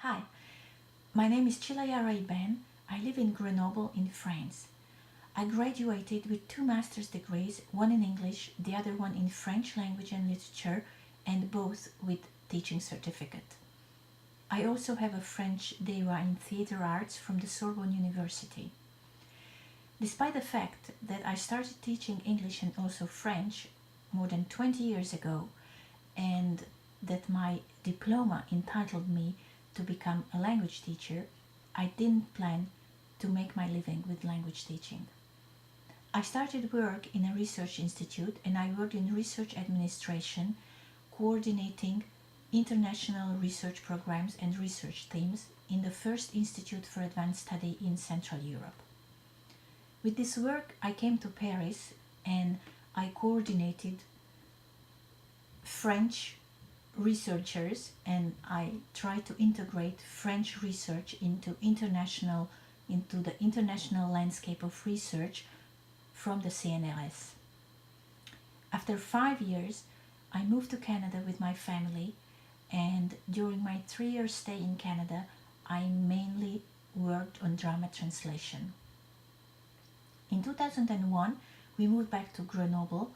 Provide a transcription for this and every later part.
Hi, my name is Csilla Jaray-Benn. I live in Grenoble in France. I graduated with 2 master's degrees, one in English, the other one in French language and literature, and both with teaching certificate. I also have a French DEA in theater arts from the Sorbonne University. Despite the fact that I started teaching English and also French more than 20 years ago, and that my diploma entitled me to become a language teacher, I didn't plan to make my living with language teaching. I started work in a research institute and I worked in research administration, coordinating international research programs and research teams in the first Institute for Advanced Study in Central Europe. With this work, I came to Paris and I coordinated French researchers and I tried to integrate French research into the international landscape of research from the CNRS. After 5 years, I moved to Canada with my family, and during my 3-year stay in Canada, I mainly worked on drama translation. In 2001, we moved back to Grenoble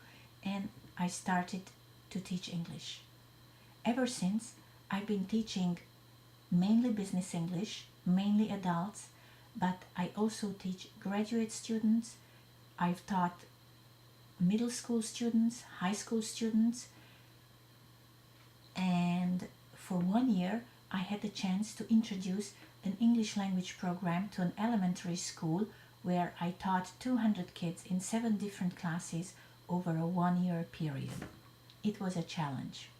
and I started to teach English. Ever since, I've been teaching mainly business English, mainly adults, but I also teach graduate students. I've taught middle school students, high school students, and for 1 year I had the chance to introduce an English language program to an elementary school where I taught 200 kids in 7 different classes over a 1-year period. It was a challenge.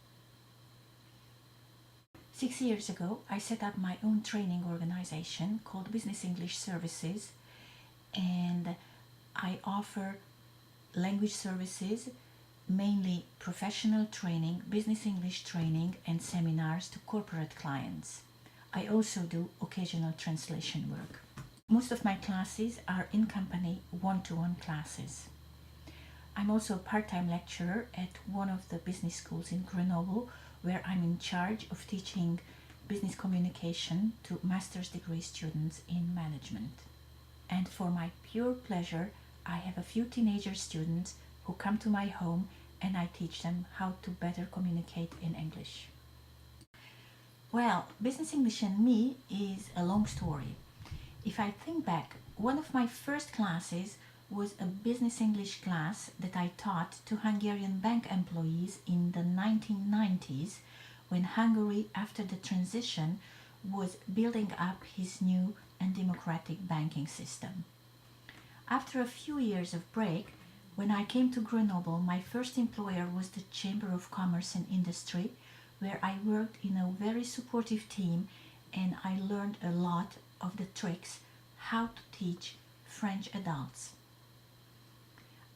6 years ago, I set up my own training organization called Business English Services, and I offer language services, mainly professional training, business English training, and seminars to corporate clients. I also do occasional translation work. Most of my classes are in-company one-to-one classes. I'm also a part-time lecturer at one of the business schools in Grenoble, where I'm in charge of teaching business communication to master's degree students in management. And for my pure pleasure, I have a few teenager students who come to my home and I teach them how to better communicate in English. Well, Business English and me is a long story. If I think back, one of my first classes was a business English class that I taught to Hungarian bank employees in the 1990s, when Hungary, after the transition, was building up his new and democratic banking system. After a few years of break, when I came to Grenoble, my first employer was the Chamber of Commerce and Industry, where I worked in a very supportive team and I learned a lot of the tricks how to teach French adults.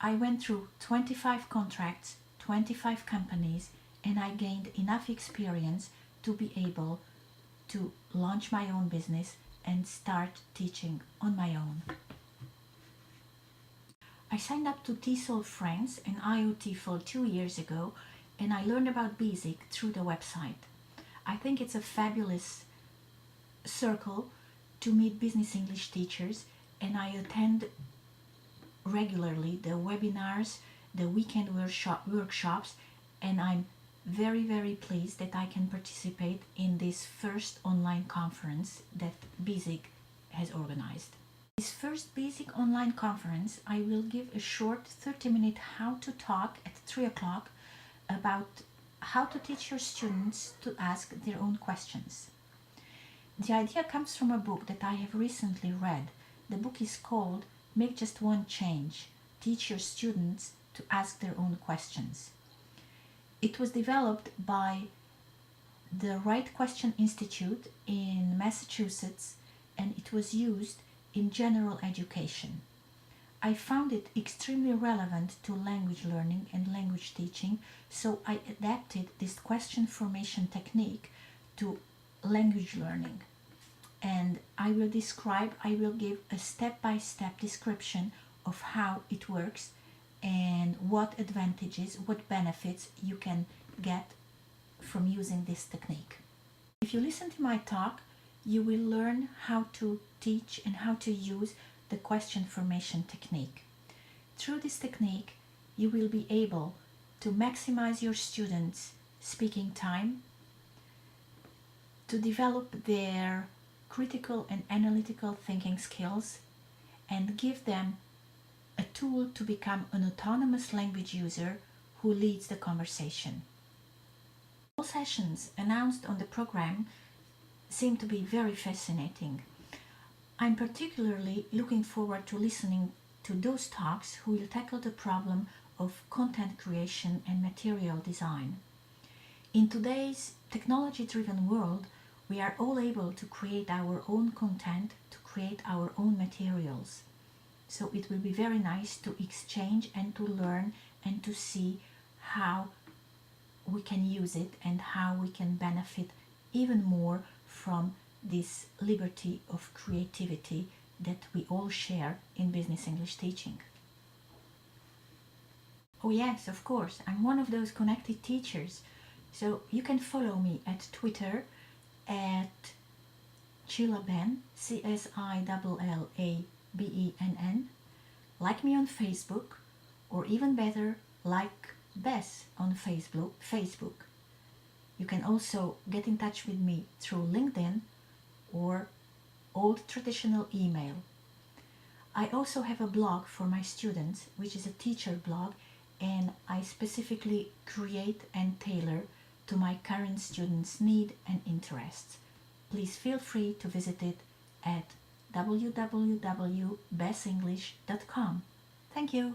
I went through 25 contracts, 25 companies, and I gained enough experience to be able to launch my own business and start teaching on my own. I signed up to TESOL France and IATEFL 2 years ago, and I learned about BESIG through the website. I think it's a fabulous circle to meet business English teachers, and I attend regularly the webinars, the weekend workshops, and I'm very pleased that I can participate in this first online conference that BESIG has organized. This first BESIG online conference, I will give a short 30-minute how to talk at 3 o'clock about how to teach your students to ask their own questions. The idea comes from a book that I have recently read. The book is called Make Just One Change, Teach Your Students to Ask Their Own Questions. It was developed by the Right Question Institute in Massachusetts, and it was used in general education. I found it extremely relevant to language learning and language teaching, so I adapted this question formation technique to language learning. And I will give a step-by-step description of how it works and what advantages, what benefits you can get from using this technique. If you listen to my talk, you will learn how to teach and how to use the question formation technique. Through this technique, you will be able to maximize your students' speaking time, to develop their critical and analytical thinking skills, and give them a tool to become an autonomous language user who leads the conversation. All sessions announced on the program seem to be very fascinating. I'm particularly looking forward to listening to those talks who will tackle the problem of content creation and material design. In today's technology-driven world, we are all able to create our own content, to create our own materials. So it will be very nice to exchange and to learn and to see how we can use it and how we can benefit even more from this liberty of creativity that we all share in business English teaching. Oh yes, of course, I'm one of those connected teachers. So you can follow me at Twitter at Csilla Benn, CSILLABENN. Like me on Facebook, or even better, like Bess on Facebook. You can also get in touch with me through LinkedIn or old traditional email. I also have a blog for my students, which is a teacher blog, and I specifically create and tailor to my current students' need and interests. Please feel free to visit it at www.bessenglish.com. Thank you.